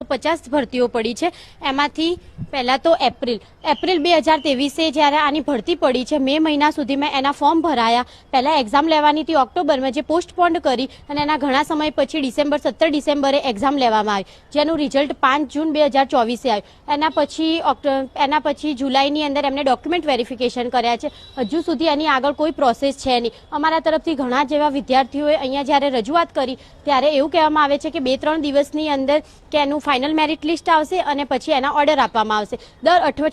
50 ભરતીઓ પડી છે। એમાંથી પહેલા તો એપ્રિલ 2023 જ્યારે આની ભરતી પડી છે, મે મહિના સુધીમાં એના ફોર્મ ભરાયા। પહેલા એક્ઝામ લેવાની હતી ઓક્ટોબરમાં, જે પોસ્ટપોન્ડ કરી અને એના ઘણા સમય પછી 17 ડિસેમ્બરે એક્ઝામ લેવામાં આવી, જેનું રિઝલ્ટ 5 જૂન 2024 આવ્યું। એના પછી જુલાઈની અંદર એમને ડોક્યુમેન્ટ વેરિફિકેશન કર્યા છે। હજુ સુધી એની આગળ કોઈ પ્રોસેસ છે નહીં। અમારા તરફથી ઘણા જેવા વિદ્યાર્થીઓએ અહીંયા જ્યારે રજૂઆત કરી ત્યારે એવું કહેવામાં આવે છે કે 2-3 દિવસની અંદર કે એનું ફાઇનલ મેરિટ લિસ્ટ આવશે અને પછી એના ઓર્ડર આપવામાં આવશે।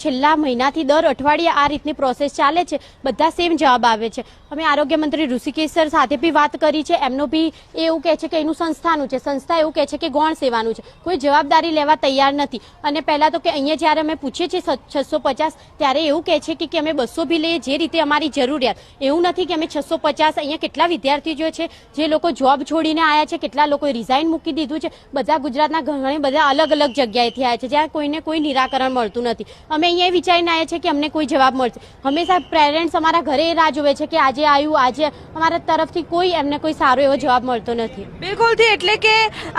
છેલ્લા મહિનાથી દર અઠવાડિયે આ રીતની પ્રોસેસ ચાલે છે, બધા સેમ જવાબ આવે છે। અમે આરોગ્ય મંત્રી ઋષિકેશ સર સાથે બી વાત કરી છે, એમનો બી એવું કહે છે કે એનું સંસ્થાનું છે, સંસ્થા એવું કહે છે કે ગૌણ સેવાનું છે, કોઈ જવાબદારી લેવા તૈયાર નથી। અને પહેલા તો કે અહીંયા જ્યારે અમે પૂછીએ છીએ 650 ત્યારે એવું કહે છે કે અમે 200 બી લઈએ, જે રીતે અમારી જરૂરિયાત। એવું નથી કે અમે 650, અહીંયા કેટલા વિદ્યાર્થીઓ છે જે લોકો જોબ છોડીને આવ્યા છે, કેટલા લોકોએ રિઝાઇન મૂકી દીધું છે, બધા ગુજરાતના ઘણા બધા અલગ અલગ જગ્યાએથી આવ્યા છે, જ્યાં કોઈને કોઈ નિરાકરણ મળતું નથી। અમે અહીંયા વિચારીને આવ્યા છે કે અમને કોઈ જવાબ મળશે। હંમેશા પેરેન્ટ્સ અમારા ઘરે રાહ જોવે છે કે આજે આવ્યું, આજે અમારા તરફથી કોઈ એમને કોઈ સારો એવો જવાબ મળતો નથી। બિલકુલથી, એટલે કે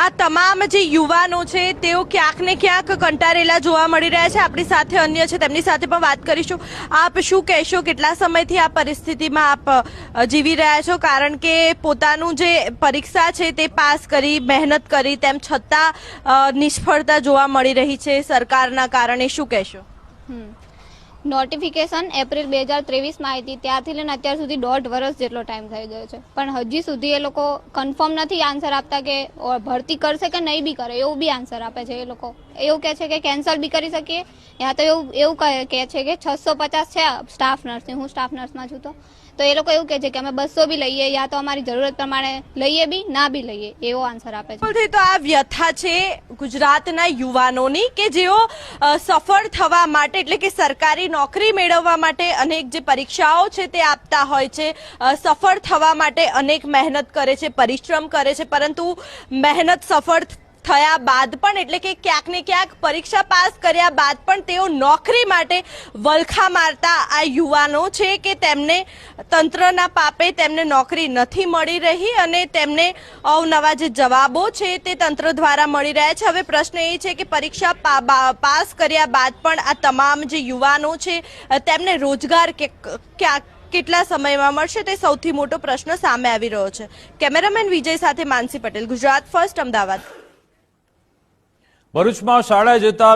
આ તમામ જે યુવાનો છે તેઓ ક્યાંક ને ક્યાંક કંટાળેલા જોવા મળી રહ્યા છે। આપણી સાથે અન્ય છે, તેમની સાથે પણ વાત કરીશું। આપ શું કહેશો, કેટલા સમયથી આ પરિસ્થિતિમાં આપ જીવી રહ્યા છો? કારણ કે પોતાનું જે પરીક્ષા છે તે પાસ કરી, મહેનત કરી, તેમ છતાં નિષ્ફળતા જોવા મળી રહી છે સરકારના કારણે, શું કહેશો? નોટિફિકેશન એપ્રિલ 2023 માં આવી હતી, ત્યારથી લઈને અત્યાર સુધી 1.5 વર્ષ જેટલો ટાઈમ થઈ ગયો છે, પણ હજી સુધી એ લોકો કન્ફર્મ નથી આન્સર આપતા કે ભરતી કરશે કે નહીં બી કરે, એવું બી આન્સર આપે છે। એ લોકો એવું કહે છે કે કેન્સલ બી કરી શકીએ, યા તો એવું કહે છે કે 650 છે સ્ટાફ નર્સની, હું સ્ટાફ નર્સમાં છું તો એ લોકો એવું કહે છે કે અમે 200 બી લઈએ, યા તો અમારી જરૂરત પ્રમાણે લઈએ બી, ના બી લઈએ, એવો આન્સર આપે છે। તો આ વ્યથા છે ગુજરાતના યુવાનોની કે જેઓ સફળ થવા માટે, એટલે કે સરકારી નોકરી મેળવવા માટે અનેક જે પરીક્ષાઓ છે તે આપતા હોય છે, સફળ થવા માટે અનેક મહેનત કરે છે, પરિશ્રમ કરે છે, પરંતુ મહેનત સફળ થયા બાદ પણ, એટલે કે ક્યાંક ને ક્યાંક પરીક્ષા પાસ કર્યા બાદ પણ તેઓ નોકરી માટે વલખા મારતા આ યુવાનો છે કે તેમને તંત્રના પાપે તેમને નોકરી નથી મળી રહી અને તેમને અવનવા જે જવાબો છે તે તંત્ર દ્વારા મળી રહ્યા છે। હવે પ્રશ્ન એ છે કે પરીક્ષા પાસ કર્યા બાદ પણ આ તમામ જે યુવાનો છે તેમને રોજગાર કેટલા સમયમાં મળશે, તે સૌથી મોટો પ્રશ્ન સામે આવી રહ્યો છે। કેમેરામેન વિજય સાથે માનસી પટેલ, ગુજરાત ફર્સ્ટ, અમદાવાદ। ભરૂચમાં શાળાએ જતા